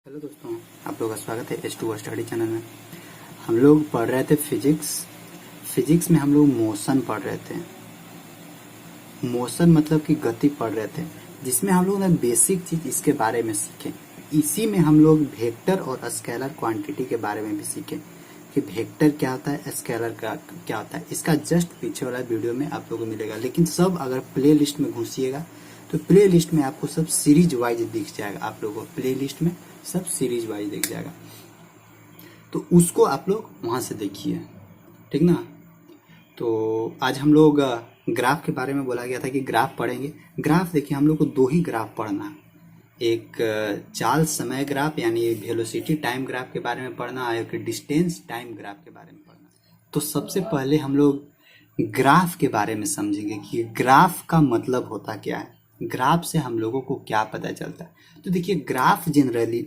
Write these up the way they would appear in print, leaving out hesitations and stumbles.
Hello दोस्तों, आप लोगों का स्वागत है H2O स्टडी चैनल में। हम लोग पढ़ रहे थे फिजिक्स में हम लोग मोशन पढ़ रहे थे। मोशन मतलब कि गति पढ़ रहे थे, जिसमें हम लोग ने बेसिक चीज इसके बारे में सीखे। इसी में हम लोग वेक्टर और स्केलर क्वांटिटी के बारे में भी सीखे कि वेक्टर क्या होता है, स्केलर का क्या होता है। इसका जस्ट पीछे वाला वीडियो में आप लोगों को मिलेगा, लेकिन सब अगर प्ले लिस्ट में घुसिएगा तो प्ले लिस्ट में आपको सब सीरीज वाइज दिख जाएगा। आप लोगों को प्ले लिस्ट में सब सीरीज वाइज दिख जाएगा, तो उसको आप लोग वहां से देखिए, ठीक ना। तो आज हम लोग ग्राफ के बारे में बोला गया था कि ग्राफ पढ़ेंगे। ग्राफ देखिए, हम लोग को दो ही ग्राफ पढ़ना है। एक चाल समय ग्राफ यानी वेलोसिटी टाइम ग्राफ के बारे में पढ़ना है, एक डिस्टेंस टाइम ग्राफ के बारे में पढ़ना। तो सबसे पहले हम लोग ग्राफ के बारे में समझेंगे कि ग्राफ का मतलब होता क्या है, ग्राफ से हम लोगों को क्या पता चलता है। तो देखिए, ग्राफ जनरली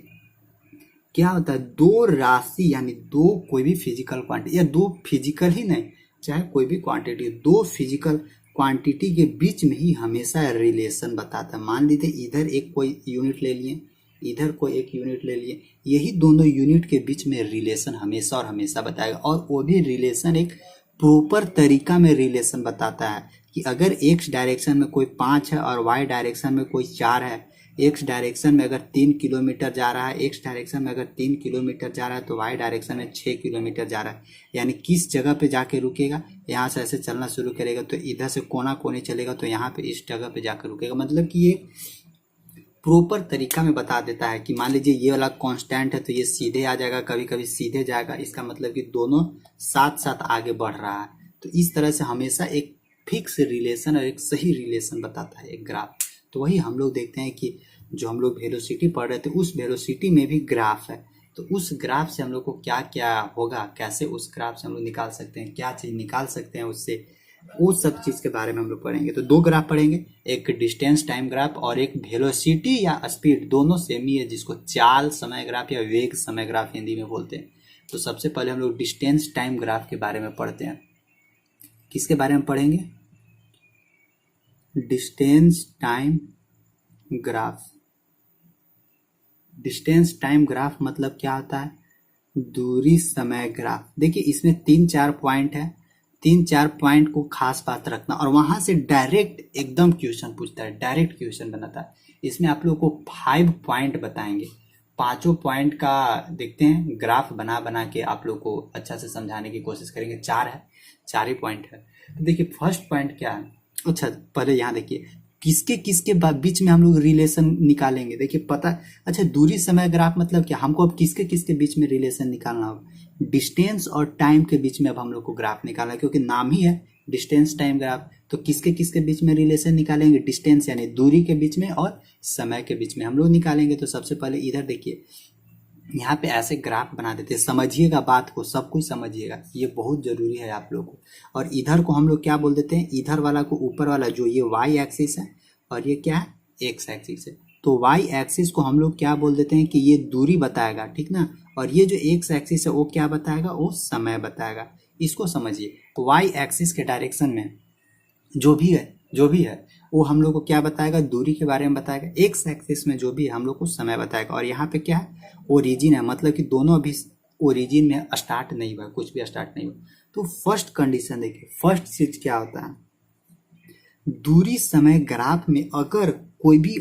क्या होता है, दो राशि यानी दो कोई भी फिजिकल क्वांटिटी, या दो फिजिकल ही नहीं, चाहे कोई भी क्वांटिटी, दो फिजिकल क्वांटिटी के बीच में ही हमेशा रिलेशन बताता है। मान लीजिए इधर एक कोई यूनिट ले लिए, इधर कोई एक यूनिट ले लिए, यही दोनों यूनिट के बीच में रिलेशन हमेशा और हमेशा बताएगा। और वो भी रिलेशन एक प्रॉपर तरीका में रिलेशन बताता है कि अगर एक्स डायरेक्शन में कोई 5 है और वाई डायरेक्शन में कोई 4 है, एक्स डायरेक्शन में अगर 3 किलोमीटर जा रहा है, एक्स डायरेक्शन में अगर 3 किलोमीटर जा रहा है तो वाई डायरेक्शन में 6 किलोमीटर जा रहा है, यानी किस जगह पे जाके रुकेगा, यहाँ से ऐसे चलना शुरू करेगा तो इधर से कोना कोने चलेगा तो यहाँ पे इस जगह पे जाकर रुकेगा। मतलब कि ये प्रॉपर तरीका में बता देता है कि मान लीजिए ये वाला कांस्टेंट है तो ये सीधे आ जाएगा, कभी कभी सीधे जाएगा, इसका मतलब कि दोनों साथ साथ आगे बढ़ रहा है। तो इस तरह से हमेशा एक फिक्स रिलेशन और एक सही रिलेशन बताता है एक ग्राफ। तो वही हम लोग देखते हैं कि जो हम लोग वेलोसिटी पढ़ रहे थे, उस वेलोसिटी में भी ग्राफ है। तो उस ग्राफ से हम लोग को क्या क्या होगा, कैसे उस ग्राफ से हम लोग निकाल सकते हैं, क्या चीज निकाल सकते हैं उससे, वो सब चीज के बारे में हम लोग पढ़ेंगे। तो दो ग्राफ पढ़ेंगे, एक डिस्टेंस टाइम ग्राफ और एक वेलोसिटी या स्पीड, दोनों सेम ही है, जिसको चाल समय ग्राफ या वेग समय ग्राफ हिंदी में बोलते हैं। तो सबसे पहले हम लोग डिस्टेंस टाइम ग्राफ के बारे में पढ़ते हैं। किसके बारे में पढ़ेंगे? Distance time graph. Distance time graph मतलब क्या होता है? दूरी समय ग्राफ। देखिए, इसमें 3-4 पॉइंट है, 3-4 पॉइंट को खास बात रखना, और वहां से डायरेक्ट एकदम क्वेश्चन पूछता है, डायरेक्ट क्वेश्चन बनाता है। इसमें आप लोग को 5 पॉइंट बताएंगे, पांचों पॉइंट का देखते हैं, ग्राफ बना बना के आप लोग को अच्छा से समझाने की कोशिश करेंगे। 4 है, 4 ही पॉइंट है। तो देखिए, फर्स्ट पॉइंट क्या है। अच्छा, पहले यहाँ देखिए किसके किसके बीच में हम लोग रिलेशन निकालेंगे। देखिए पता, अच्छा दूरी समय ग्राफ मतलब क्या, हमको अब किसके किसके बीच में रिलेशन निकालना होगा। डिस्टेंस और टाइम के बीच में अब हम लोग को ग्राफ निकालना है, क्योंकि नाम ही है डिस्टेंस टाइम ग्राफ। तो किसके किसके बीच में रिलेशन निकालेंगे? डिस्टेंस यानी दूरी के बीच में और समय के बीच में हम लोग निकालेंगे। तो सबसे पहले इधर देखिए, यहाँ पे ऐसे ग्राफ बना देते हैं, समझिएगा बात को, सब कुछ समझिएगा, ये बहुत जरूरी है आप लोग को। और इधर को हम लोग क्या बोल देते हैं, इधर वाला को, ऊपर वाला जो ये वाई एक्सिस है और ये क्या है, एक्स एक्सिस है। तो वाई एक्सिस को हम लोग क्या बोल देते हैं कि ये दूरी बताएगा, ठीक ना। और ये जो एक्स एक्सिस है वो क्या बताएगा, वो समय बताएगा। इसको समझिए, वाई एक्सिस के डायरेक्शन में जो भी है वो हम लोग को क्या बताएगा, दूरी के बारे में बताएगा। एक्स एक्सिस में जो भी है हम लोग को समय बताएगा। और यहाँ पे क्या है, ओरिजिन है, मतलब कि दोनों अभी ओरिजिन में स्टार्ट नहीं हुआ, कुछ भी स्टार्ट नहीं हुआ। तो फर्स्ट कंडीशन देखिए, फर्स्ट चीज क्या होता है, दूरी समय ग्राफ में अगर कोई भी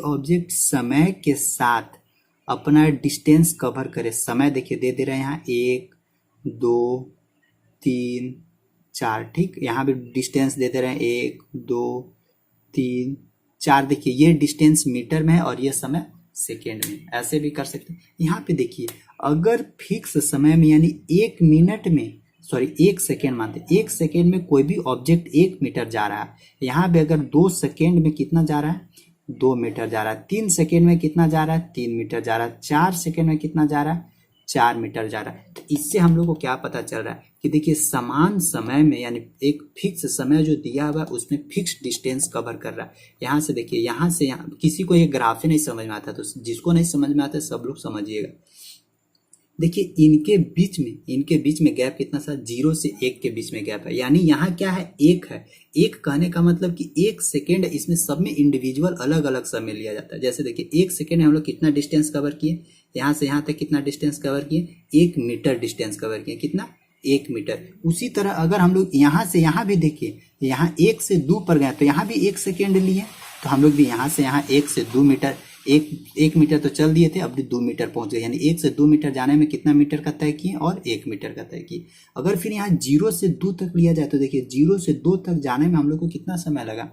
ऑब्जेक्ट समय के साथ अपना डिस्टेंस कवर करे, समय देखिए दे रहे हैं यहाँ 1 2 3 4, ठीक। यहाँ भी डिस्टेंस दे रहे हैं 1 2 3 4। देखिए ये डिस्टेंस मीटर में है और ये समय सेकेंड में, ऐसे भी कर सकते हैं। यहाँ पे देखिए, अगर फिक्स समय में यानी 1 मिनट में, सॉरी 1 सेकेंड मानते हैं, 1 सेकेंड में कोई भी ऑब्जेक्ट 1 मीटर जा रहा है, यहाँ पे अगर 2 सेकेंड में कितना जा रहा है, 2 मीटर जा रहा है, 3 सेकेंड में कितना जा रहा है, 3 मीटर जा रहा है, 4 सेकेंड में कितना जा रहा है, 4 मीटर जा रहा है। तो इससे हम लोग को क्या पता चल रहा है कि देखिए, समान समय में यानी एक फिक्स समय जो दिया हुआ है उसमें फिक्स डिस्टेंस कवर कर रहा है। यहाँ से देखिए, यहाँ से यहाँ, किसी को ये ग्राफ ही नहीं समझ में आता, तो जिसको नहीं समझ में आता सब लोग समझिएगा। देखिए इनके बीच में गैप कितना सा, 0 से 1 के बीच में गैप है, यानी यहाँ क्या है, 1 है। 1 कहने का मतलब कि 1 सेकेंड, इसमें सब में इंडिविजुअल अलग अलग समय लिया जाता है। जैसे देखिए 1 सेकेंड में हम लोग कितना डिस्टेंस कवर किए, यहाँ से यहाँ तक कितना डिस्टेंस कवर किए, 1 मीटर डिस्टेंस कवर किए, कितना, 1 मीटर। उसी तरह अगर हम लोग यहाँ से यहाँ भी देखिए, यहाँ 1 से 2 पर गए तो यहाँ भी 1 सेकेंड लिए, तो हम लोग भी यहाँ से यहाँ 1 से 2 मीटर, एक मीटर तो चल दिए थे, अब भी 2 मीटर पहुंच गए, यानी 1 से 2 मीटर जाने में कितना मीटर का तय किए, और 1 मीटर का तय किए। अगर फिर यहाँ 0 से 2 तक लिया जाए तो देखिए 0 से 2 तक जाने में हम लोग को कितना समय लगा,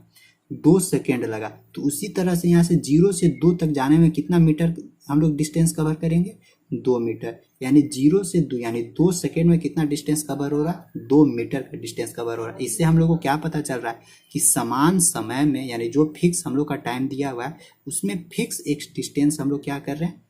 2 सेकेंड लगा। तो उसी तरह से यहाँ से 0 से 2 तक जाने में कितना मीटर हम लोग डिस्टेंस कवर करेंगे, 2 मीटर, यानी 0 से 2 यानी 2 सेकेंड में कितना डिस्टेंस कवर हो रहा है, 2 मीटर का डिस्टेंस कवर हो रहा है। इससे हम लोग को क्या पता चल रहा है कि समान समय में, यानी जो फिक्स हम लोग का टाइम दिया हुआ है उसमें फिक्स एक डिस्टेंस हम लोग क्या कर रहे हैं,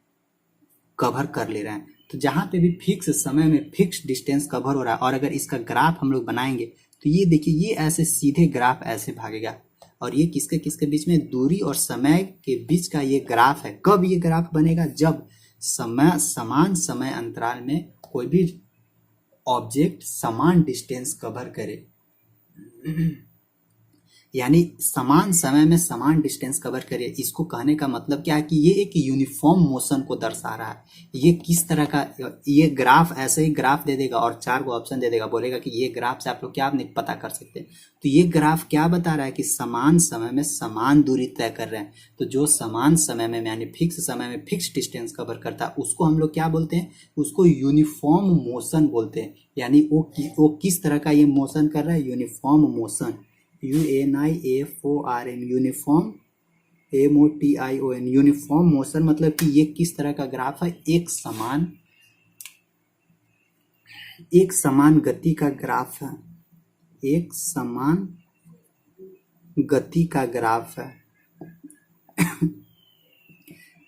कवर कर ले रहे हैं। तो जहाँ पे भी फिक्स समय में फिक्स डिस्टेंस कवर हो रहा है, और अगर इसका ग्राफ हम लोग बनाएंगे तो ये देखिए, ये ऐसे सीधे ग्राफ ऐसे भागेगा, और ये किसके किसके बीच में, दूरी और समय के बीच का ये ग्राफ है। कब ये ग्राफ बनेगा, जब समान समय अंतराल में कोई भी ऑब्जेक्ट समान डिस्टेंस कवर करे, यानी समान समय में समान डिस्टेंस कवर करे। इसको कहने का मतलब क्या है कि ये एक यूनिफॉर्म मोशन को दर्शा रहा है। ये किस तरह का, ये ग्राफ ऐसे ही ग्राफ दे देगा और 4 को ऑप्शन दे देगा, बोलेगा कि ये ग्राफ से आप लोग क्या नहीं पता कर सकते। तो ये ग्राफ क्या बता रहा है कि समान समय में समान दूरी तय कर रहे हैं। तो जो समान समय में यानी फिक्स समय में फिक्स डिस्टेंस कवर करता है उसको हम लोग क्या बोलते हैं, उसको यूनिफॉर्म मोशन बोलते हैं। यानी वो किस तरह का ये मोशन कर रहा है, uniform motion, UNIFORM, uniform, MOTION, uniform motion. मतलब कि ये किस तरह का ग्राफ है, एक समान गति का ग्राफ है, एक समान गति का ग्राफ है।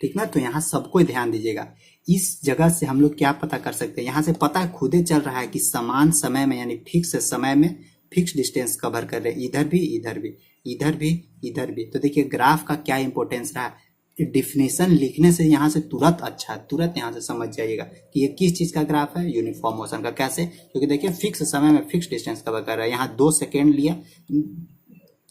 ठीक ना। तो यहाँ सबको ध्यान दीजिएगा, इस जगह से हम लोग क्या पता कर सकते हैं, यहाँ से पता खुदे चल रहा है कि समान समय में यानी फिक्स समय में फिक्स डिस्टेंस कवर कर रहे हैं, इधर भी इधर भी इधर भी इधर भी। तो देखिए ग्राफ का क्या इंपॉर्टेंस रहा, डिफिनेशन लिखने से यहाँ से तुरंत अच्छा है, तुरंत यहाँ से समझ जाइएगा कि ये किस चीज का ग्राफ है, यूनिफॉर्म मोशन का। कैसे, क्योंकि देखिए फिक्स समय में फिक्स डिस्टेंस कवर कर रहा है। यहाँ 2 सेकेंड लिया,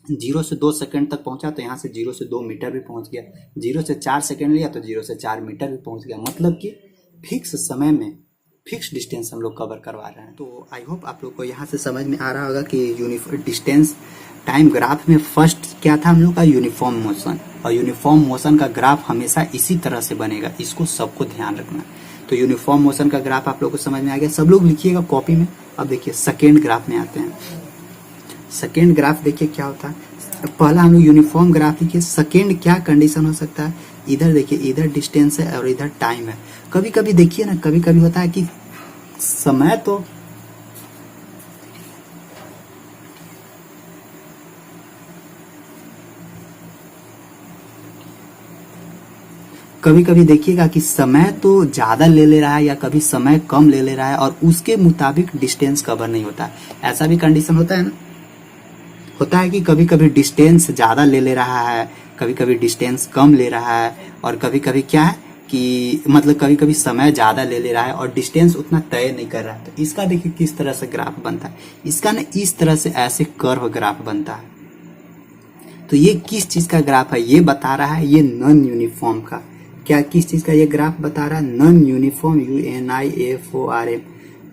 0 से 2 सेकेंड तक पहुंचा तो यहाँ से 0 से 2 मीटर भी पहुंच गया। 0 से 4 सेकेंड लिया तो 0 से 4 मीटर भी पहुंच गया। मतलब कि फिक्स समय में फिक्स डिस्टेंस हम लोग कवर करवा रहे हैं। तो आई होप आप लोग को यहाँ से समझ में आ रहा होगा कि डिस्टेंस टाइम ग्राफ में फर्स्ट क्या था हम लोग का, यूनिफॉर्म मोशन। और यूनिफॉर्म मोशन का ग्राफ हमेशा इसी तरह से बनेगा, इसको सबको ध्यान रखना है। तो यूनिफॉर्म मोशन का ग्राफ आप लोग को समझ में आ गया, सब लोग लिखिएगा कॉपी में। अब देखिए सेकेंड ग्राफ में आते हैं। सेकेंड ग्राफ देखिए क्या होता है, पहला हम लोग यूनिफॉर्म ग्राफ लिखिए। सेकेंड क्या कंडीशन हो सकता है, इधर देखिए, इधर डिस्टेंस है और इधर टाइम है। कभी कभी देखिए ना, कभी कभी होता है कि समय तो कभी कभी देखिएगा कि समय तो ज्यादा ले रहा है या कभी समय कम ले रहा है और उसके मुताबिक डिस्टेंस कवर नहीं होता है। ऐसा भी कंडीशन होता है ना, होता है कि कभी कभी डिस्टेंस ज्यादा ले रहा है, कभी कभी डिस्टेंस कम ले रहा है, और कभी कभी क्या है कि मतलब कभी कभी समय ज्यादा ले रहा है और डिस्टेंस उतना तय नहीं कर रहा है। तो इसका देखिए किस तरह से ग्राफ बनता है, इसका ना इस तरह से ऐसे कर्व ग्राफ बनता है। तो ये किस चीज का ग्राफ है, ये बता रहा है, ये नॉन यूनिफॉर्म का। क्या किस चीज का ये ग्राफ बता रहा है, non uniform, UNIFORM,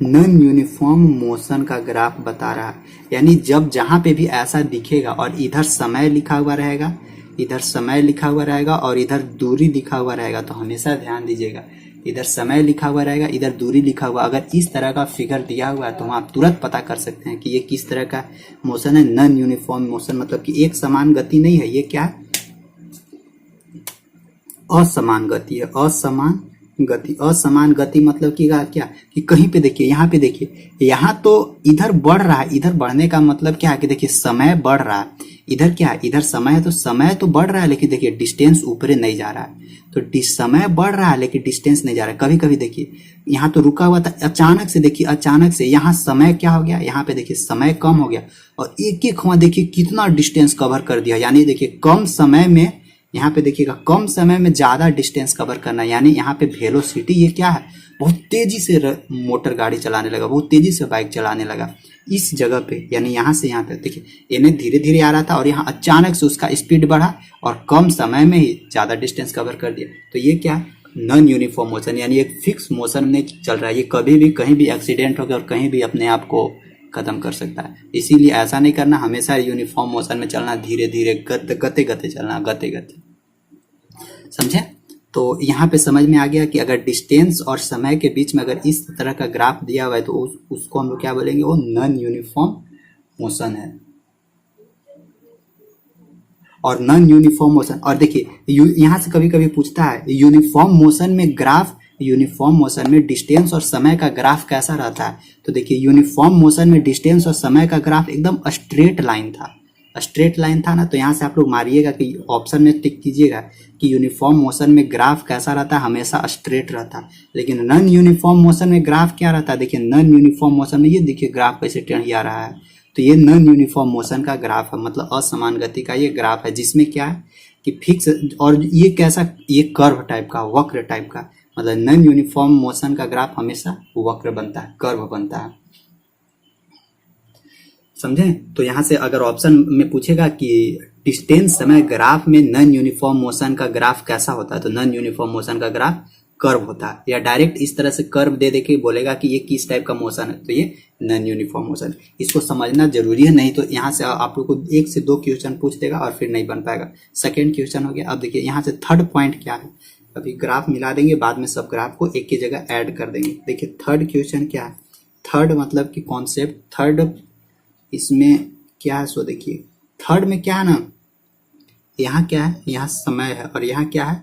non uniform motion का ग्राफ बता रहा है। यानी जब जहां पे भी ऐसा दिखेगा और इधर समय लिखा हुआ रहेगा, इधर समय लिखा हुआ रहेगा और इधर दूरी लिखा हुआ रहेगा, तो हमेशा ध्यान दीजिएगा, इधर समय लिखा हुआ रहेगा, इधर दूरी लिखा हुआ। अगर इस तरह का फिगर दिया हुआ है तो आप तुरंत पता कर सकते हैं कि ये किस तरह का मोशन है, नॉन यूनिफॉर्म मोशन। मतलब कि एक समान गति नहीं है, ये क्या है, असमान गति है। असमान गति मतलब कि क्या कि कहीं पे देखिए, यहाँ पे देखिए, यहाँ तो इधर बढ़ रहा है, इधर बढ़ने का मतलब क्या है कि देखिए समय बढ़ रहा है, इधर क्या है, इधर समय है, तो समय तो बढ़ रहा है लेकिन देखिए डिस्टेंस ऊपर नहीं जा रहा है। तो समय बढ़ रहा है लेकिन डिस्टेंस नहीं जा रहा है। कभी कभी देखिए यहाँ तो रुका हुआ था, अचानक से देखिए, अचानक से यहाँ समय क्या हो गया, यहाँ पे देखिए समय कम हो गया और एक एक हुआ देखिए कितना डिस्टेंस कवर कर दिया। यानी देखिए कम समय में, यहाँ पे देखिएगा कम समय में ज्यादा डिस्टेंस कवर करना, यानी यहाँ पे वेलोसिटी ये क्या है, बहुत तेजी से मोटर गाड़ी चलाने लगा, बहुत तेजी से बाइक चलाने लगा इस जगह पे, यानी यहाँ से यहाँ तक। देखिए एन धीरे धीरे आ रहा था और यहाँ अचानक से उसका स्पीड बढ़ा और कम समय में ही ज़्यादा डिस्टेंस कवर कर दिया। तो ये क्या है, नॉन यूनिफॉर्म मोशन, यानी एक फिक्स मोशन में चल रहा है। ये कभी भी कहीं भी एक्सीडेंट हो गया और कहीं भी अपने आप को खत्म कर सकता है। इसीलिए ऐसा नहीं करना, हमेशा यूनिफॉर्म मोशन में चलना, धीरे धीरे गते गते चलना, गते गते। समझे? तो यहाँ पे समझ में आ गया कि अगर डिस्टेंस और समय के बीच में अगर इस तरह का ग्राफ दिया हुआ है तो उसको हम लोग क्या बोलेंगे, वो नॉन यूनिफॉर्म मोशन है। और नॉन यूनिफॉर्म मोशन, और देखिए यहाँ से कभी कभी पूछता है यूनिफॉर्म मोशन में ग्राफ, यूनिफॉर्म मोशन में डिस्टेंस और समय का ग्राफ कैसा रहता है। तो देखिए यूनिफॉर्म मोशन में डिस्टेंस और समय का ग्राफ एकदम स्ट्रेट लाइन था, स्ट्रेट लाइन था ना। तो यहाँ से आप लोग मारिएगा कि ऑप्शन में टिक कीजिएगा कि यूनिफॉर्म मोशन में ग्राफ कैसा रहता है, हमेशा स्ट्रेट रहता है। लेकिन नॉन यूनिफॉर्म मोशन में ग्राफ क्या रहता है, देखिए नॉन यूनिफॉर्म मोशन में ये देखिए ग्राफ कैसे टेढ़िया रहा है। तो ये नॉन यूनिफॉर्म मोशन का ग्राफ है, मतलब असमान गति का ये ग्राफ है, जिसमें क्या है कि फिक्स, और ये कैसा, ये कर्व टाइप का, वक्र टाइप का, मतलब नॉन यूनिफॉर्म मोशन का ग्राफ हमेशा वक्र बनता है, कर्व बनता है। समझे? तो यहाँ से अगर ऑप्शन में पूछेगा कि डिस्टेंस समय ग्राफ में नॉन यूनिफॉर्म मोशन का ग्राफ कैसा होता है, तो नॉन यूनिफॉर्म मोशन का ग्राफ कर्व होता है। या डायरेक्ट इस तरह से कर्व दे दे के बोलेगा कि ये किस टाइप का मोशन है, तो ये नॉन यूनिफॉर्म मोशन। इसको समझना जरूरी है, नहीं तो यहाँ से आप लोग को 1 से 2 क्वेश्चन पूछ देगा और फिर नहीं बन पाएगा। सेकेंड क्वेश्चन हो गया। अब देखिए यहाँ से थर्ड पॉइंट क्या है, अभी ग्राफ मिला देंगे, बाद में सब ग्राफ को एक ही जगह ऐड कर देंगे। देखिए थर्ड क्वेश्चन क्या है, थर्ड मतलब कि कॉन्सेप्ट, थर्ड इसमें क्या है, सो देखिए थर्ड में क्या है ना, यहाँ क्या है, यहाँ समय है और यहाँ क्या है,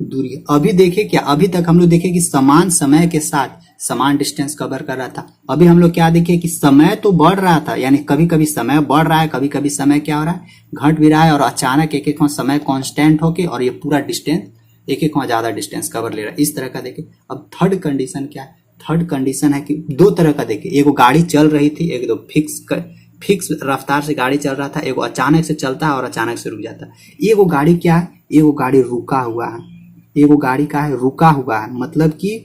दूरी। अभी देखे क्या, अभी तक हम लोग देखे कि समान समय के साथ समान डिस्टेंस कवर कर रहा था। अभी हम लोग क्या देखे कि समय तो बढ़ रहा था, यानी कभी कभी समय बढ़ रहा है, कभी कभी समय क्या हो रहा है, घट भी रहा है, और अचानक एक एक समय कांस्टेंट होके और ये पूरा डिस्टेंस एक एक ज्यादा डिस्टेंस कवर ले रहा है, इस तरह का देखे। अब थर्ड कंडीशन क्या है, थर्ड कंडीशन है कि दो तरह का देखिए, एगो गाड़ी चल रही थी, एक दो फिक्स रफ्तार से गाड़ी चल रहा था, एगो अचानक से चलता है और अचानक से रुक जाता है। एगो गाड़ी क्या है, एगो गाड़ी रुका हुआ है, एगो गाड़ी का है रुका हुआ है, मतलब कि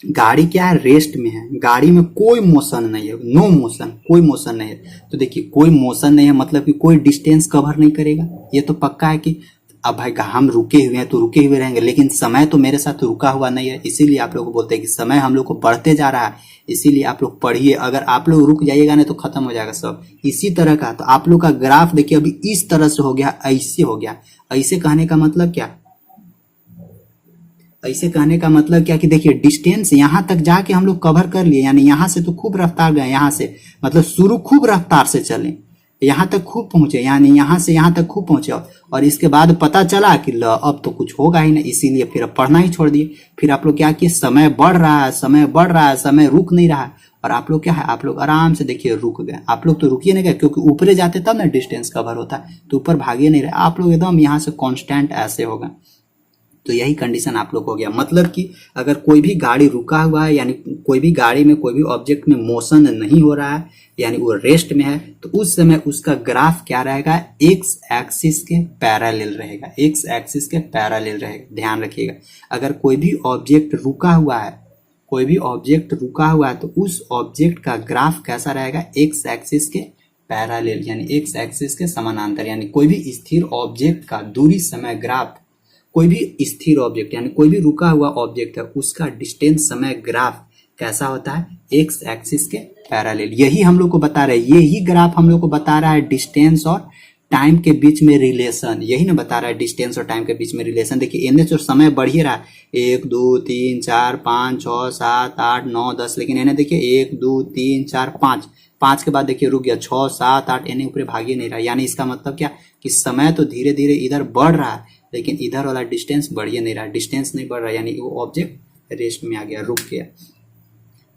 गाड़ी क्या है, रेस्ट में है, गाड़ी में कोई मोशन नहीं है, नो मोशन, कोई मोशन नहीं है। तो देखिए कोई मोशन नहीं है मतलब कि कोई डिस्टेंस कवर नहीं करेगा, ये तो पक्का है कि अब भाई हम रुके हुए हैं तो रुके हुए रहेंगे, लेकिन समय तो मेरे साथ रुका हुआ नहीं है। इसीलिए आप लोग को बोलते हैं कि समय हम लोग को बढ़ते जा रहा है, इसीलिए आप लोग पढ़िए। अगर आप लोग रुक जाइएगा ना तो खत्म हो जाएगा सब। इसी तरह का तो आप लोग का ग्राफ देखिए अभी इस तरह से हो गया, ऐसे हो गया। ऐसे कहने का मतलब क्या, ऐसे कहने का मतलब क्या कि देखिए डिस्टेंस यहाँ तक जाके हम लोग कवर कर लिए, यानी यहाँ से तो खूब रफ्तार गए, यहाँ से मतलब शुरू खूब रफ्तार से चले, यहाँ तक खूब पहुंचे, यानी यहाँ से यहाँ तक खूब पहुंचे, और इसके बाद पता चला कि अब तो कुछ होगा ही नहीं, इसीलिए फिर अब पढ़ना ही छोड़ दिए। फिर आप लोग क्या किए, समय बढ़ रहा है, समय बढ़ रहा है, समय रुक नहीं रहा है, और आप लोग क्या है, आप लोग आराम से देखिए रुक गए। आप लोग तो रुकिए नहीं गए, क्योंकि ऊपरे जाते तब ना डिस्टेंस कवर होता है, तो ऊपर भागे नहीं रहे आप लोग, एकदम यहाँ से कॉन्स्टेंट ऐसे होगा। तो यही कंडीशन आप लोग हो गया, मतलब कि अगर कोई भी गाड़ी रुका हुआ है, यानी कोई भी गाड़ी में कोई भी ऑब्जेक्ट में मोशन नहीं हो रहा है, यानी वो रेस्ट में है, तो उस समय उसका ग्राफ क्या रहेगा, एक्स एक्सिस के पैरेलल रहेगा, एक्स एक्सिस के पैरेलल रहेगा। ध्यान रखिएगा, अगर कोई भी ऑब्जेक्ट रुका हुआ है, कोई भी ऑब्जेक्ट रुका हुआ है, तो उस ऑब्जेक्ट का ग्राफ कैसा रहेगा, एक्स एक्सिस के पैरेलल, यानी एक्स एक्सिस के समानांतर। यानी कोई भी स्थिर ऑब्जेक्ट का दूरी समय ग्राफ, कोई भी स्थिर ऑब्जेक्ट यानी कोई भी रुका हुआ ऑब्जेक्ट है, उसका डिस्टेंस समय ग्राफ कैसा होता है, एक्स एक्सिस के पैरेलल। यही हम लोग को बता रहे हैं, यही ग्राफ हम लोग को बता रहा है डिस्टेंस और टाइम के बीच में रिलेशन, यही ना बता रहा है डिस्टेंस और टाइम के बीच में रिलेशन। देखिए इन्हें जो समय बढ़ ही रहा है, 1 2 3 4 5 6 7 8 9 10, लेकिन इन्हें देखिए 1 2 3 4 5, 5 के बाद देखिए रुक गया, 6 7 8, इन्हें ऊपर भाग ही नहीं रहा। यानी इसका मतलब क्या कि समय तो धीरे धीरे इधर बढ़ रहा है, लेकिन इधर वाला डिस्टेंस बढ़ ही नहीं रहा, डिस्टेंस नहीं बढ़ रहा, यानी वो ऑब्जेक्ट रेस्ट में आ गया, रुक गया।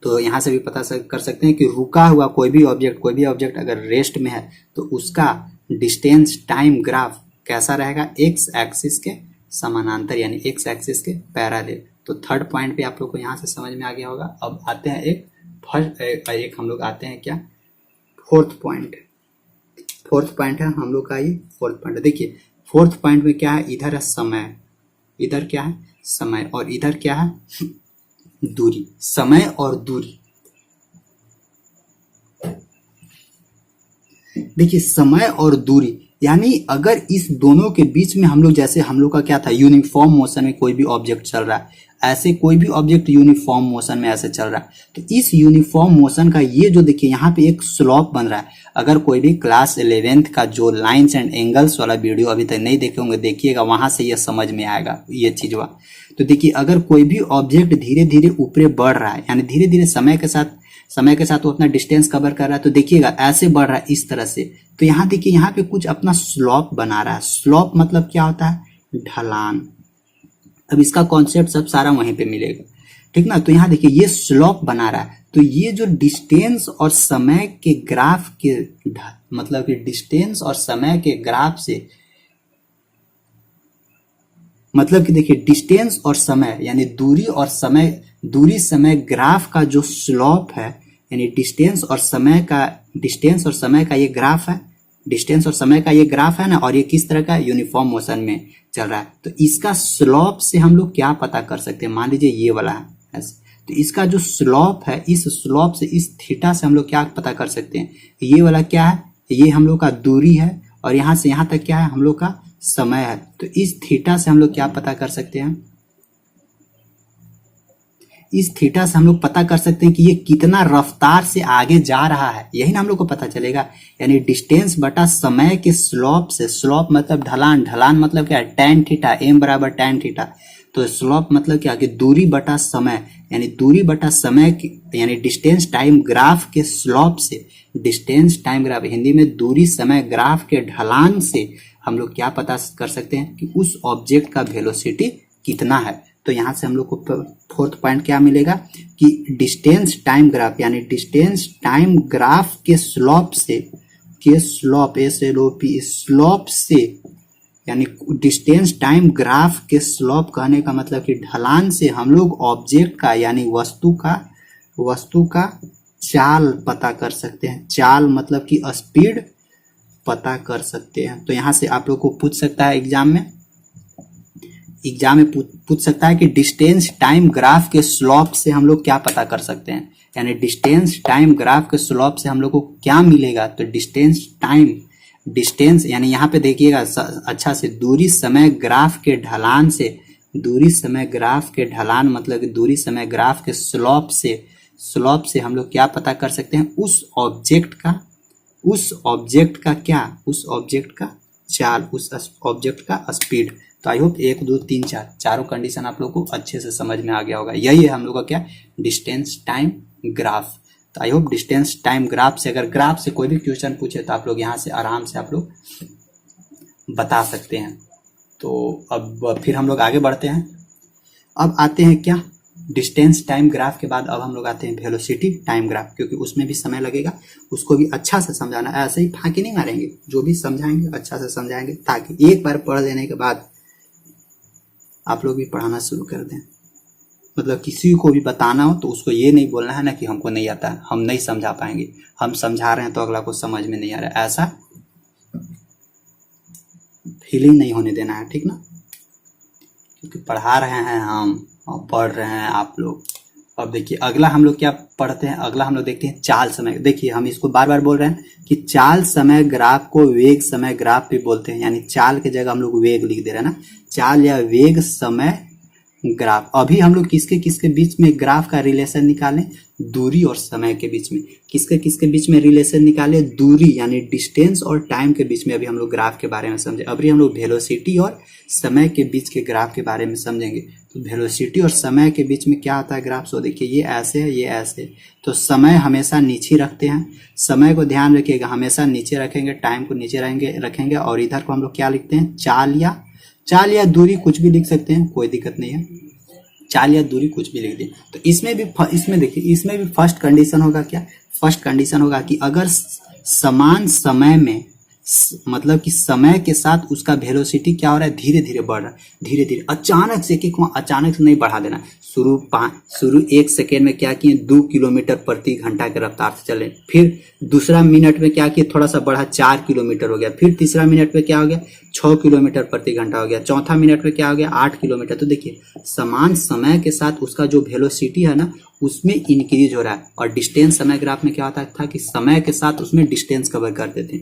तो यहाँ से भी पता कर सकते हैं कि रुका हुआ कोई भी ऑब्जेक्ट अगर रेस्ट में है तो उसका डिस्टेंस टाइम ग्राफ कैसा रहेगा, एक्स एक्सिस के समानांतर, यानी एक्स एक्सिस के पैरेलल। तो थर्ड पॉइंट पे आप लोग को यहाँ से समझ में आ गया होगा। अब आते हैं एक हम लोग आते हैं क्या, फोर्थ पॉइंट है हम लोग का, ये फोर्थ पॉइंट है। देखिए फोर्थ पॉइंट में क्या है, इधर है समय, इधर क्या है समय, और इधर क्या है दूरी, समय और दूरी। देखिए समय और दूरी यानी अगर इस दोनों के बीच में हम लोग, जैसे हम लोग का क्या था, यूनिफॉर्म मोशन में कोई भी ऑब्जेक्ट चल रहा है, ऐसे कोई भी ऑब्जेक्ट यूनिफॉर्म मोशन में ऐसे चल रहा है, तो इस यूनिफॉर्म मोशन का ये जो देखिए यहाँ पे एक स्लोप बन रहा है। अगर कोई भी क्लास 11th का जो लाइन्स एंड एंगल्स वाला वीडियो अभी तक नहीं देखे होंगे, देखिएगा, वहां से ये समझ में आएगा ये चीज। तो देखिए अगर कोई भी ऑब्जेक्ट धीरे धीरे ऊपर बढ़ रहा है, यानी धीरे धीरे समय के साथ वो अपना डिस्टेंस कवर कर रहा है, तो देखिएगा ऐसे बढ़ रहा है इस तरह से। तो यहाँ देखिए यहाँ पे कुछ अपना स्लोप बना रहा है। स्लोप मतलब क्या होता है, ढलान। अब इसका कॉन्सेप्ट सब सारा वहीं पे मिलेगा, ठीक ना। तो यहाँ देखिए ये स्लोप बना रहा है, तो ये जो डिस्टेंस और समय के ग्राफ के मतलब कि डिस्टेंस और समय के ग्राफ से, मतलब कि देखिए डिस्टेंस और समय यानी दूरी और समय, दूरी समय ग्राफ का जो स्लोप है, यानी डिस्टेंस और समय का ये ग्राफ है, डिस्टेंस और समय का ये ग्राफ है ना, और ये किस तरह का, यूनिफॉर्म मोशन में चल रहा है। तो इसका स्लोप से हम लोग क्या पता कर सकते हैं, मान लीजिए ये वाला है ऐसे, तो इसका जो स्लोप है, इस स्लोप से, इस थीटा से हम लोग क्या पता कर सकते हैं, ये वाला क्या है, ये हम लोग का दूरी है, और यहाँ से यहाँ तक क्या है, हम लोग का समय है। तो इस थीटा से हम लोग क्या पता कर सकते हैं, इस थीटा से हम लोग पता कर सकते हैं कि ये कितना रफ्तार से आगे जा रहा है, यही ना हम लोग को पता चलेगा। यानी डिस्टेंस बटा समय के स्लोप से, स्लोप मतलब ढलान, ढलान मतलब क्या है, tan थीटा, m बराबर tan थीटा। तो स्लोप मतलब क्या, कि दूरी बटा समय, यानी दूरी बटा समय यानी डिस्टेंस टाइम ग्राफ के स्लोप से, डिस्टेंस टाइम ग्राफ हिंदी में दूरी समय ग्राफ के ढलान से हम लोग क्या पता कर सकते हैं कि उस ऑब्जेक्ट का वेलोसिटी कितना है। तो यहाँ से हम लोग को फोर्थ पॉइंट क्या मिलेगा कि डिस्टेंस टाइम ग्राफ, यानी डिस्टेंस टाइम ग्राफ के स्लोप से, स्लोप से, यानी डिस्टेंस टाइम ग्राफ के स्लोप कहने का मतलब कि ढलान से हम लोग ऑब्जेक्ट का यानी वस्तु का चाल पता कर सकते हैं। चाल मतलब कि स्पीड पता कर सकते हैं। तो यहाँ से आप लोग को पूछ सकता है एग्जाम में पूछ सकता है कि डिस्टेंस टाइम ग्राफ के स्लोप से हम लोग क्या पता कर सकते हैं, यानी डिस्टेंस टाइम ग्राफ के स्लोप से हम लोग को क्या मिलेगा। तो डिस्टेंस यानी यहाँ पे देखिएगा अच्छा से, दूरी समय ग्राफ के ढलान से, दूरी समय ग्राफ के ढलान मतलब कि दूरी समय ग्राफ के स्लोप से हम लोग क्या पता कर सकते हैं, उस ऑब्जेक्ट का चाल, उस ऑब्जेक्ट का स्पीड। तो आई होप 1 2 3 4 चारों कंडीशन आप लोग को अच्छे से समझ में आ गया होगा। यही है हम लोग का क्या, डिस्टेंस टाइम ग्राफ। तो I hope distance time graph से, अगर ग्राफ से कोई भी क्वेश्चन पूछे तो आप लोग यहाँ से आराम से आप लोग बता सकते हैं। तो अब फिर हम लोग आगे बढ़ते हैं। अब आते हैं क्या, डिस्टेंस टाइम ग्राफ के बाद अब हम लोग आते हैं वेलोसिटी टाइम ग्राफ, क्योंकि उसमें भी समय लगेगा, उसको भी अच्छा से समझाना। ऐसे ही फांकी नहीं मारेंगे, जो भी समझाएंगे अच्छा से समझाएंगे, ताकि एक बार पढ़ लेने के बाद आप लोग भी पढ़ाना शुरू कर दें। मतलब किसी को भी बताना हो तो उसको ये नहीं बोलना है ना कि हमको नहीं आता, हम नहीं समझा पाएंगे, हम समझा रहे हैं तो अगला को समझ में नहीं आ रहा है, ऐसा फीलिंग नहीं होने देना है, ठीक ना। क्योंकि पढ़ा रहे हैं हम और पढ़ रहे हैं आप लोग। अब देखिए अगला हम लोग क्या पढ़ते हैं, अगला हम लोग देखते हैं चाल समय। देखिए हम इसको बार बार बोल रहे हैं कि चाल समय ग्राफ को वेग समय ग्राफ भी बोलते हैं, यानी चाल की जगह हम लोग वेग लिख दे रहे हैं ना, चाल या वेग समय ग्राफ। अभी हम लोग किसके किसके बीच में ग्राफ का रिलेशन निकालें, दूरी और समय के बीच में। किसके किसके बीच में रिलेशन निकाले, दूरी यानी डिस्टेंस और टाइम के बीच में अभी हम लोग ग्राफ के बारे में समझे। अभी हम लोग वेलोसिटी और समय के बीच के ग्राफ के बारे में समझेंगे। तो वेलोसिटी और समय के बीच में क्या आता है ग्राफ। सो देखिए ये ऐसे है, ये ऐसे। तो समय हमेशा नीचे रखते हैं, समय को ध्यान रखिएगा, हमेशा नीचे रखेंगे, टाइम को नीचे रखेंगे। और इधर को हम लोग क्या लिखते हैं, चाल या दूरी, कुछ भी लिख सकते हैं, कोई दिक्कत नहीं है, चाल या दूरी कुछ भी लिख दें। तो इसमें देखिए इसमें भी फर्स्ट कंडीशन होगा क्या, फर्स्ट कंडीशन होगा कि अगर समान समय मतलब कि समय के साथ उसका वेलोसिटी क्या हो रहा है, धीरे धीरे बढ़ रहा है, धीरे धीरे। अचानक से अचानक से नहीं बढ़ा देना। शुरू 1 सेकेंड में क्या किए, 2 किलोमीटर प्रति घंटा के रफ्तार से चले, फिर दूसरा मिनट में क्या किए, थोड़ा सा बढ़ा 4 किलोमीटर हो गया, फिर तीसरा मिनट में क्या हो गया, 6 किलोमीटर प्रति घंटा हो गया, चौथा मिनट में क्या हो गया, 8 किलोमीटर। तो देखिए समान समय के साथ उसका जो वेलोसिटी है ना उसमें इंक्रीज हो रहा है। और डिस्टेंस समय ग्राफ में क्या होता था कि समय के साथ उसमें डिस्टेंस कवर करते थे,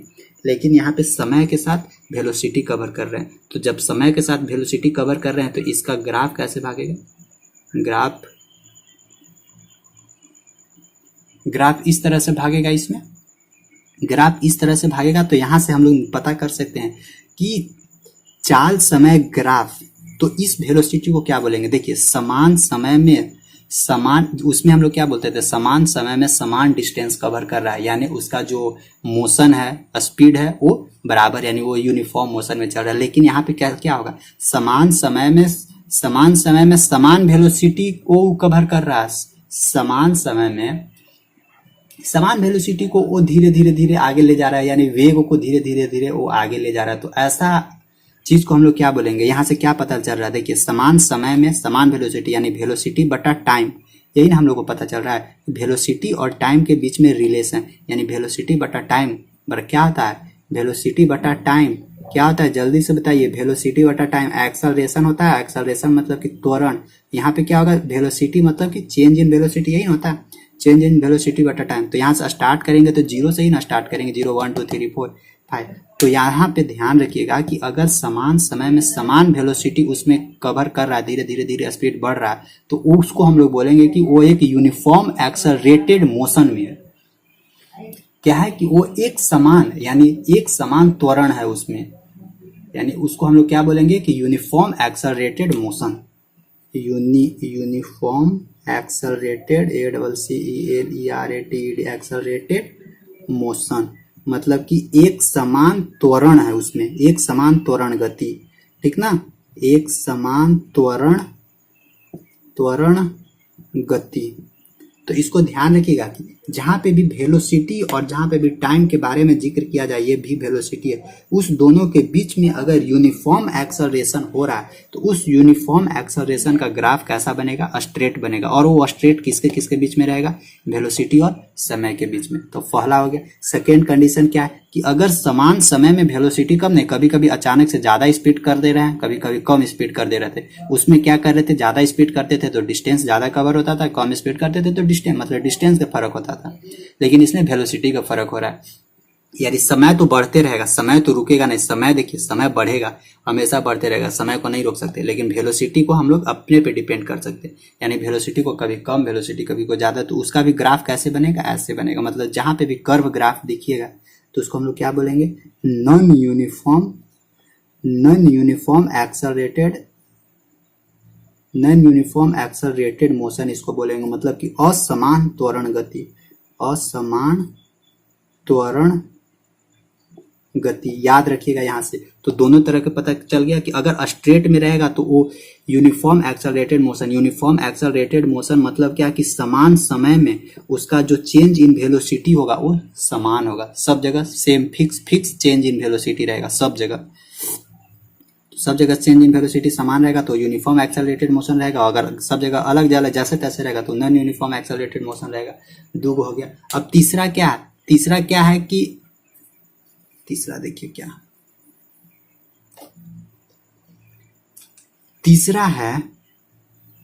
लेकिन यहाँ पे समय के साथ वेलोसिटी कवर कर रहे हैं। तो जब समय के साथ वेलोसिटी कवर कर रहे हैं तो इसका ग्राफ कैसे भागेगा, ग्राफ इस तरह से भागेगा। इसमें ग्राफ इस तरह से भागेगा। तो यहां से हम लोग पता कर सकते हैं कि चाल समय ग्राफ, तो इस वेलोसिटी को क्या बोलेंगे, देखिए समान समय में उसमें हम लोग क्या बोलते थे, समान समय में समान डिस्टेंस कवर कर रहा है, यानी उसका जो मोशन है, स्पीड है, वो बराबर, यानी वो यूनिफॉर्म मोशन में चल रहा है। लेकिन यहाँ पे क्या होगा, समान समय में समान वेलोसिटी को कवर कर रहा है, समान समय में समान वेलोसिटी को वो धीरे धीरे आगे ले जा रहा है, यानी वेग को धीरे धीरे वो आगे ले जा रहा है। तो ऐसा चीज को हम लोग क्या बोलेंगे, यहाँ से क्या पता चल रहा है, देखिए समान समय में समान वेलोसिटी, यानी वेलोसिटी बटा टाइम, यही ना हम लोग को पता चल रहा है। वेलोसिटी और टाइम के बीच में रिलेशन, यानी वेलोसिटी बटा टाइम बराबर क्या होता है, वेलोसिटी बटा टाइम क्या होता है, जल्दी से बताइए। वेलोसिटी बटा टाइम एक्सेलरेशन होता है, एक्सेलरेशन मतलब कि त्वरण। यहाँ पे क्या होगा, वेलोसिटी मतलब कि चेंज इन वेलोसिटी, यही होता है, चेंज इन वेलोसिटी बटा टाइम। तो यहाँ से स्टार्ट करेंगे तो 0 से ही ना स्टार्ट करेंगे, 0 1 2 3 4 5। तो यहाँ पे ध्यान रखिएगा कि अगर समान समय में समान वेलोसिटी उसमें कवर कर रहा है, धीरे धीरे स्पीड बढ़ रहा है, तो उसको हम लोग बोलेंगे कि वो एक यूनिफॉर्म एक्सेलरेटेड मोशन में है। क्या है कि वो एक समान, यानी एक समान त्वरण है उसमें, यानी उसको हम लोग क्या बोलेंगे कि uniform accelerated motion, uniform accelerated accelerated motion, मतलब कि एक समान त्वरण है उसमें, एक समान त्वरण गति, ठीक ना, एक समान त्वरण गति। तो इसको ध्यान रखिएगा कि जहां पे भी वेलोसिटी और जहां पे भी टाइम के बारे में जिक्र किया जाए, ये भी वेलोसिटी है, उस दोनों के बीच में अगर यूनिफॉर्म एक्सेलरेशन हो रहा है तो उस यूनिफॉर्म एक्सेलरेशन का ग्राफ कैसा बनेगा, स्ट्रेट बनेगा। और वो स्ट्रेट किसके किसके बीच में रहेगा, वेलोसिटी और समय के बीच में। तो पहला हो गया। सेकेंड कंडीशन क्या है कि अगर समान समय में वेलोसिटी कम नहीं, कभी कभी अचानक से ज्यादा स्पीड कर दे रहे हैं, कभी कभी कम स्पीड कर दे रहे थे, उसमें क्या कर रहे थे, ज्यादा स्पीड करते थे तो डिस्टेंस ज्यादा कवर होता था, कम स्पीड करते थे तो डिस्टेंस का फर्क होता था। लेकिन इसमें वेलोसिटी का फर्क हो रहा है, यानी समय तो बढ़ते रहेगा, समय तो रुकेगा नहीं। समय देखिए, समय बढ़ेगा, हमेशा बढ़ते रहेगा, समय को नहीं रोक सकते, लेकिन वेलोसिटी को हम लोग अपने पे डिपेंड कर सकते हैं। यानी वेलोसिटी को कभी कम, वेलोसिटी कभी को ज्यादा, तो उसका भी ग्राफ कैसे बनेगा, ऐसे बनेगा। मतलब जहां पे भी कर्व ग्राफ दिखिएगा तो उसको हम लोग क्या बोलेंगे, नॉन यूनिफॉर्म एक्सेलरेटेड मोशन इसको बोलेंगे। मतलब कि असमान त्वरण गति, असमान त्वरण गति, याद रखिएगा यहाँ से। तो दोनों तरह के पता चल गया कि अगर स्ट्रेट में रहेगा तो वो uniform accelerated motion. Uniform accelerated motion मतलब क्या कि समान समय में उसका जो चेंज इन वेलोसिटी होगा वो समान होगा, सब जगह same fix change in velocity रहेगा, सब जगह चेंज इन वेलोसिटी समान रहेगा तो यूनिफॉर्म एक्सेलरेटेड मोशन रहेगा। अगर सब जगह अलग अलग जैसे तैसे रहेगा तो नॉन यूनिफॉर्म एक्सेलरेटेड मोशन रहेगा। दो हो गया। अब तीसरा क्या है, तीसरा देखिए क्या, तीसरा है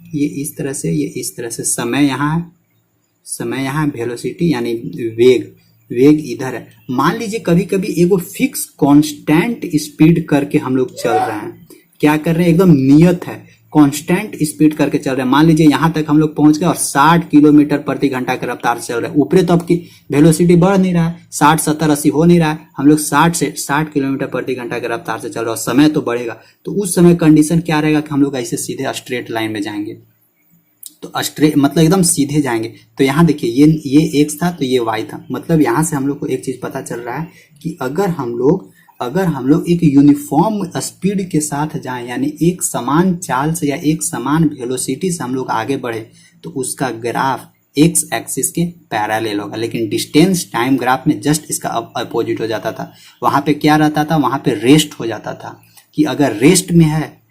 ये इस तरह से, ये इस तरह से, समय यहाँ है, वेलोसिटी यानी वेग इधर है। मान लीजिए कभी कभी एगो फिक्स कांस्टेंट स्पीड करके हम लोग चल रहे हैं, क्या कर रहे हैं, एकदम नियत है, कांस्टेंट स्पीड करके चल रहे हैं। मान लीजिए यहाँ तक हम लोग पहुंच गए और 60 किलोमीटर प्रति घंटा की रफ्तार से चल रहे हैं। ऊपरे तो आपकी वेलोसिटी बढ़ नहीं रहा है, 60 70 80 हो नहीं रहा है, हम लोग 60 किलोमीटर प्रति घंटा की रफ्तार से चल रहे हैं, समय तो बढ़ेगा। तो उस समय कंडीशन क्या रहेगा कि हम लोग ऐसे सीधे स्ट्रेट लाइन में जाएंगे, तो स्ट्रेट मतलब एकदम सीधे जाएंगे। तो यहाँ देखिए ये एक्स था तो ये वाई था। मतलब यहाँ से हम लोग को एक चीज पता चल रहा है कि अगर हम लोग एक यूनिफॉर्म स्पीड के साथ जाएं, यानी एक समान चाल से या एक समान वेलोसिटी से हम लोग आगे बढ़े, तो उसका ग्राफ एक्स एक्सिस के पैरेलल होगा, लेकिन डिस्टेंस टाइम ग्राफ में जस्ट इसका अपोजिट हो जाता था। वहां पे क्या रहता था, वहां पे रेस्ट हो जाता था कि अगर रेस्ट में है,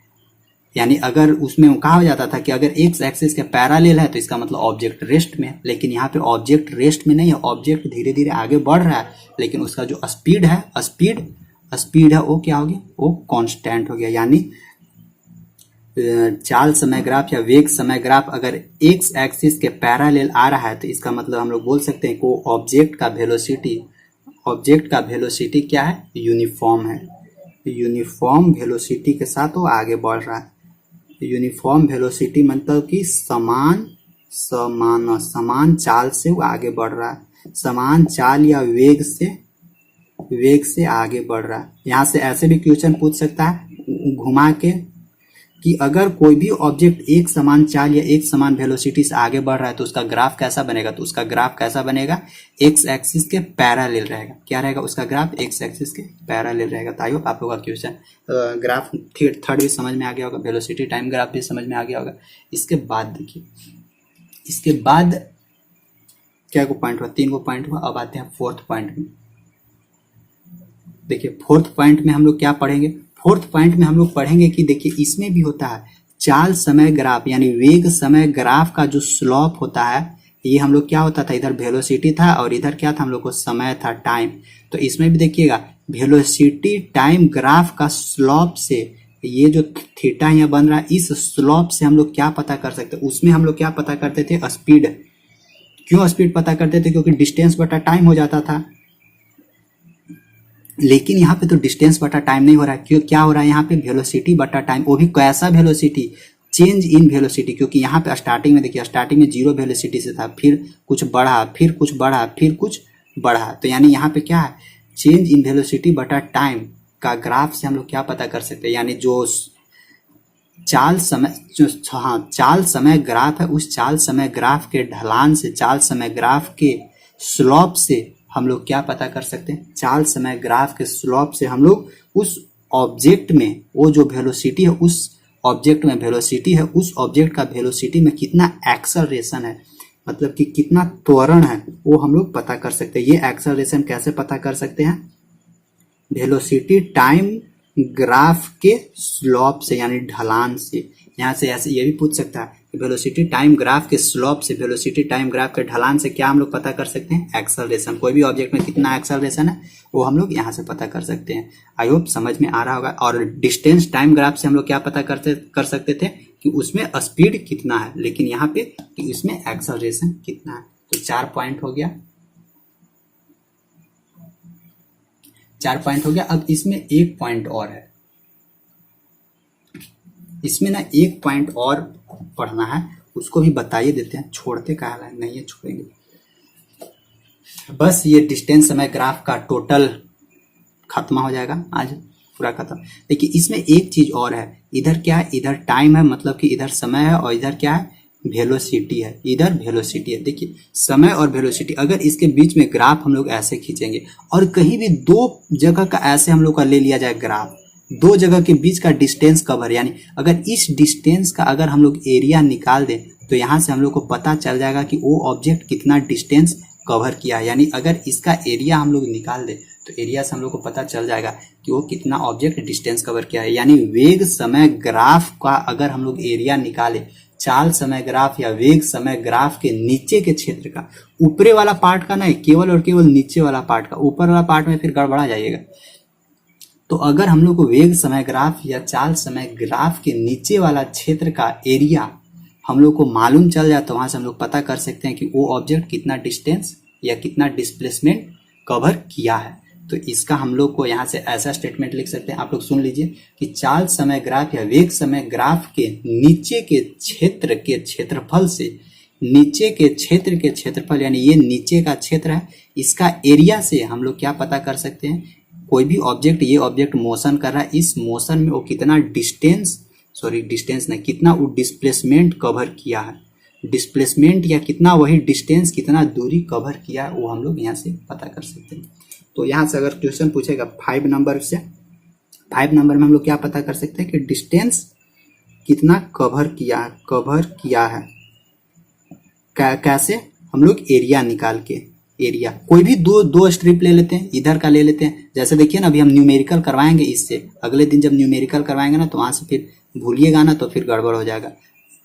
यानी अगर उसमें कहा हो जाता था कि अगर एक्स एक्सिस के पैरेलल है तो इसका मतलब ऑब्जेक्ट रेस्ट में है। लेकिन यहाँ पे ऑब्जेक्ट रेस्ट में नहीं है, ऑब्जेक्ट धीरे धीरे आगे बढ़ रहा है, लेकिन उसका जो स्पीड है, स्पीड है वो क्या हो गया, वो कांस्टेंट हो गया। यानी चाल समय ग्राफ या वेग समय ग्राफ अगर एक्स एक्सिस के पैरेलल आ रहा है तो इसका मतलब हम लोग बोल सकते हैं कि ऑब्जेक्ट का वेलोसिटी क्या है, यूनिफॉर्म है। यूनिफॉर्म वेलोसिटी के साथ वो आगे बढ़ रहा है। यूनिफॉर्म वेलोसिटी मतलब कि समान चाल से वो आगे बढ़ रहा है, समान चाल या वेग से आगे बढ़ रहा है। यहाँ से ऐसे भी क्वेश्चन पूछ सकता है घुमा के कि अगर कोई भी ऑब्जेक्ट एक समान चाल या एक समान वेलोसिटी से आगे बढ़ रहा है तो उसका ग्राफ कैसा बनेगा, तो उसका ग्राफ कैसा बनेगा, एक्स एक्सिस के पैरेलल रहेगा। क्या रहेगा उसका ग्राफ, एक्स एक्सिस के पैरेलल रहेगा। तो आई होप आप लोगों का क्वेश्चन ग्राफ थर्ड भी समझ में आ गया होगा, वेलोसिटी टाइम ग्राफ भी समझ में आ गया होगा। इसके बाद देखिए, इसके बाद क्या को पॉइंट हुआ, 3 को पॉइंट हुआ। अब आते हैं फोर्थ पॉइंट में। देखिए फोर्थ पॉइंट में हम लोग क्या पढ़ेंगे, फोर्थ पॉइंट में हम लोग पढ़ेंगे कि देखिए इसमें भी होता है चाल समय ग्राफ यानी वेग समय ग्राफ का जो स्लोप होता है, ये हम लोग क्या होता था, इधर वेलोसिटी था और इधर क्या था हम लोग को समय था, टाइम। तो इसमें भी देखिएगा वेलोसिटी टाइम ग्राफ का स्लोप से, ये जो थीटा यहाँ बन रहा है, इस स्लोप से हम लोग क्या पता कर सकते हैं, उसमें हम लोग क्या पता करते थे, स्पीड। क्यों स्पीड पता करते थे, क्योंकि डिस्टेंस बटा टाइम हो जाता था। लेकिन यहाँ पे तो डिस्टेंस बटा टाइम नहीं हो रहा है, क्यों, क्या हो रहा है यहाँ पे, वेलोसिटी बटा टाइम। वो भी कैसा वेलोसिटी, चेंज इन वेलोसिटी। क्योंकि यहाँ पे स्टार्टिंग में देखिए, स्टार्टिंग में 0 वेलोसिटी से था, फिर कुछ बढ़ा, फिर कुछ बढ़ा, फिर कुछ बढ़ा। तो यानी यहाँ पे क्या है, चेंज इन वेलोसिटी बटा टाइम का ग्राफ से हम लोग क्या पता कर सकते हैं, यानी जो चाल समय ग्राफ है, उस चाल समय ग्राफ के ढलान से, चाल समय ग्राफ के स्लोप से हम लोग क्या पता कर सकते हैं, चाल समय ग्राफ के स्लोप से हम लोग उस ऑब्जेक्ट में, वो जो वेलोसिटी है उस ऑब्जेक्ट में वेलोसिटी है, उस ऑब्जेक्ट का वेलोसिटी में कितना एक्सेलरेशन है, मतलब कि कितना त्वरण है, वो हम लोग पता कर सकते हैं। ये एक्सेलरेशन कैसे पता कर सकते हैं, वेलोसिटी टाइम ग्राफ के स्लोप से यानी ढलान से। यहाँ से ऐसे ये भी पूछ सकता है कि वेलोसिटी टाइम ग्राफ के स्लोप से, वेलोसिटी टाइम ग्राफ के ढलान से क्या हम लोग पता कर सकते हैं, एक्सेलरेशन। कोई भी ऑब्जेक्ट में कितना एक्सेलरेशन है वो हम लोग यहाँ से पता कर सकते हैं। आई होप समझ में आ रहा होगा। और डिस्टेंस टाइम ग्राफ से हम लोग क्या पता कर सकते थे कि उसमें स्पीड कितना है, लेकिन यहाँ पे कि उसमें एक्सेलरेशन कितना है। तो 4 पॉइंट हो गया, 4 पॉइंट हो गया। अब इसमें एक पॉइंट और है, इसमें ना एक पॉइंट और पढ़ना है, उसको भी बताइए देते हैं, छोड़ते का है नहीं है, छोड़ेंगे। बस ये डिस्टेंस समय ग्राफ का टोटल खत्म हो जाएगा, आज पूरा खत्म। देखिए इसमें एक चीज और है, इधर क्या है, इधर टाइम है, मतलब कि इधर समय है, और इधर क्या है, वेलोसिटी है, इधर वेलोसिटी है। देखिए समय और वेलोसिटी, अगर इसके बीच में ग्राफ हम लोग ऐसे खींचेंगे और कहीं भी 2 जगह का ऐसे हम लोग का ले लिया जाए ग्राफ, 2 जगह के बीच का डिस्टेंस कवर, यानी अगर इस डिस्टेंस का अगर हम लोग एरिया निकाल दें तो यहाँ से हम लोग को पता चल जाएगा कि वो ऑब्जेक्ट कितना डिस्टेंस कवर किया है। यानी अगर इसका एरिया हम लोग निकाल दें तो एरिया से हम लोग को पता चल जाएगा कि वो कितना ऑब्जेक्ट डिस्टेंस कवर किया है। यानी वेग समय ग्राफ का अगर हम लोग एरिया निकाले, चाल समय ग्राफ या वेग समय ग्राफ के नीचे के क्षेत्र का, ऊपरे वाला पार्ट का नहीं, केवल और केवल नीचे वाला पार्ट का, ऊपर वाला पार्ट में फिर गड़बड़ा जाइएगा। तो अगर हम लोग को वेग समय ग्राफ या चाल समय ग्राफ के नीचे वाला क्षेत्र का एरिया हम लोग को मालूम चल जाए तो वहां से हम लोग पता कर सकते हैं कि वो ऑब्जेक्ट कितना डिस्टेंस या कितना डिस्प्लेसमेंट कवर किया है। तो इसका हम लोग को यहाँ से ऐसा स्टेटमेंट लिख सकते हैं, आप लोग सुन लीजिए कि चाल समय ग्राफ या वेग समय ग्राफ के नीचे के क्षेत्र के क्षेत्रफल से, नीचे के क्षेत्र के क्षेत्रफल यानी ये नीचे का क्षेत्र है, इसका एरिया से हम लोग क्या पता कर सकते हैं, कोई भी ऑब्जेक्ट, ये ऑब्जेक्ट मोशन कर रहा है, इस मोशन में वो कितना डिस्टेंस नहीं, कितना वो डिस्प्लेसमेंट कवर किया है, डिस्प्लेसमेंट या कितना वही डिस्टेंस, कितना दूरी कवर किया है, वो हम लोग यहाँ से पता कर सकते हैं। तो यहाँ से अगर क्वेश्चन पूछेगा 5 नंबर से, 5 नंबर में हम लोग क्या पता कर सकते हैं कि डिस्टेंस कितना कवर किया है। कैसे, हम लोग एरिया निकाल के, एरिया कोई भी दो स्ट्रिप ले लेते हैं, इधर का ले लेते हैं। जैसे देखिए ना, अभी हम न्यूमेरिकल करवाएंगे इससे, अगले दिन जब न्यूमेरिकल करवाएंगे ना तो वहां से फिर भूलिएगा ना तो फिर गड़बड़ हो जाएगा।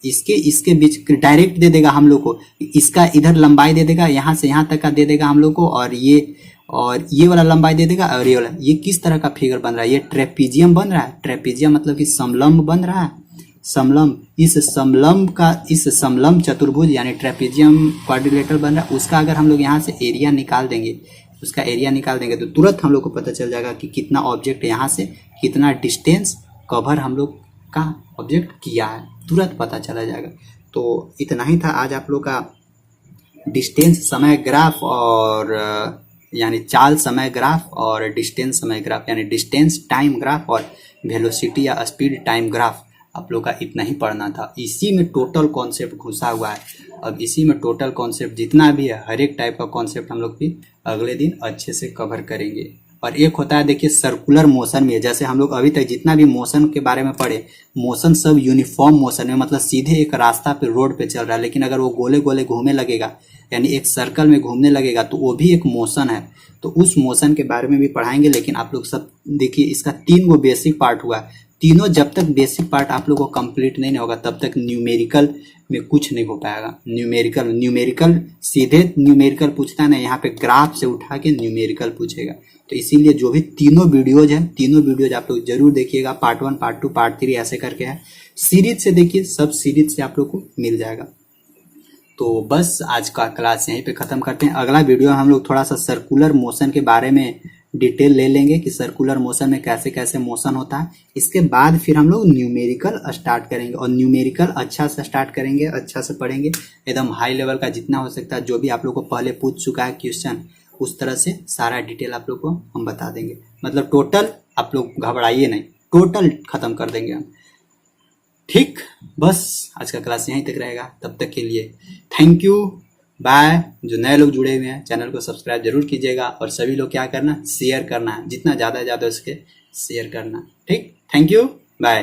इसके बीच डायरेक्ट दे देगा हम लोग को, इसका इधर लंबाई दे देगा, यहाँ से यहाँ तक का दे देगा हम लोग को, और ये वाला लंबाई दे देगा, और ये वाला। ये किस तरह का फिगर बन रहा है? ये ट्रेपीजियम बन रहा है। ट्रेपीजियम मतलब कि समलंब बन रहा है। समलंब, इस समलंब चतुर्भुज यानी ट्रेपीजियम क्वाड्रिलेटरल बन रहा है। उसका अगर हम लोग यहाँ से एरिया निकाल देंगे, उसका एरिया निकाल देंगे तो तुरंत हम लोग को पता चल जाएगा कि कितना ऑब्जेक्ट यहाँ से कितना डिस्टेंस कवर हम लोग का ऑब्जेक्ट किया है, तुरंत पता चला जाएगा। तो इतना ही था आज आप लोग का डिस्टेंस समय ग्राफ, और यानी चाल समय ग्राफ और डिस्टेंस समय ग्राफ, यानी डिस्टेंस टाइम ग्राफ और वेलोसिटी या स्पीड टाइम ग्राफ आप लोग का इतना ही पढ़ना था। इसी में टोटल कॉन्सेप्ट घुसा हुआ है। अब इसी में टोटल कॉन्सेप्ट जितना भी है, हर एक टाइप का कॉन्सेप्ट हम लोग भी अगले दिन अच्छे से कवर करेंगे। और एक होता है देखिए सर्कुलर मोशन में, जैसे हम लोग अभी तक जितना भी मोशन के बारे में पढ़े, मोशन सब यूनिफॉर्म मोशन में, मतलब सीधे एक रास्ता पे रोड पे चल रहा है, लेकिन अगर वो गोले गोले घूमने लगेगा यानी एक सर्कल में घूमने लगेगा तो वो भी एक मोशन है। तो उस मोशन के बारे में भी पढ़ाएंगे। लेकिन आप लोग सब देखिए, इसका 3 गो बेसिक पार्ट हुआ। तीनों जब तक बेसिक पार्ट आप लोग को कंप्लीट नहीं होगा तब तक न्यूमेरिकल में कुछ नहीं हो पाएगा। न्यूमेरिकल सीधे न्यूमेरिकल पूछता है ना, यहाँ पे ग्राफ से उठा के न्यूमेरिकल पूछेगा। तो इसीलिए जो भी तीनों वीडियोज हैं, तीनों वीडियोज आप लोग जरूर देखिएगा। पार्ट 1, पार्ट 2, पार्ट 3 ऐसे करके है। सीरीज से देखिए, सब सीरीज से आप लोग को मिल जाएगा। तो बस आज का क्लास यहीं पे खत्म करते हैं। अगला वीडियो हम लोग थोड़ा सा सर्कुलर मोशन के बारे में डिटेल ले लेंगे कि सर्कुलर मोशन में कैसे कैसे मोशन होता है। इसके बाद फिर हम लोग न्यूमेरिकल स्टार्ट करेंगे, और न्यूमेरिकल अच्छा से स्टार्ट करेंगे, अच्छा से पढ़ेंगे, एकदम हाई लेवल का जितना हो सकता है। जो भी आप लोग को पहले पूछ चुका है क्वेश्चन, उस तरह से सारा डिटेल आप लोग को हम बता देंगे। मतलब टोटल आप लोग घबराइए नहीं, टोटल खत्म कर देंगे हम। ठीक, बस आज का क्लास यहीं तक रहेगा। तब तक के लिए थैंक यू, बाय। जो नए लोग जुड़े हुए हैं चैनल को सब्सक्राइब जरूर कीजिएगा, और सभी लोग क्या करना, शेयर करना है, जितना ज़्यादा उसके शेयर करना। ठीक, थैंक यू, बाय।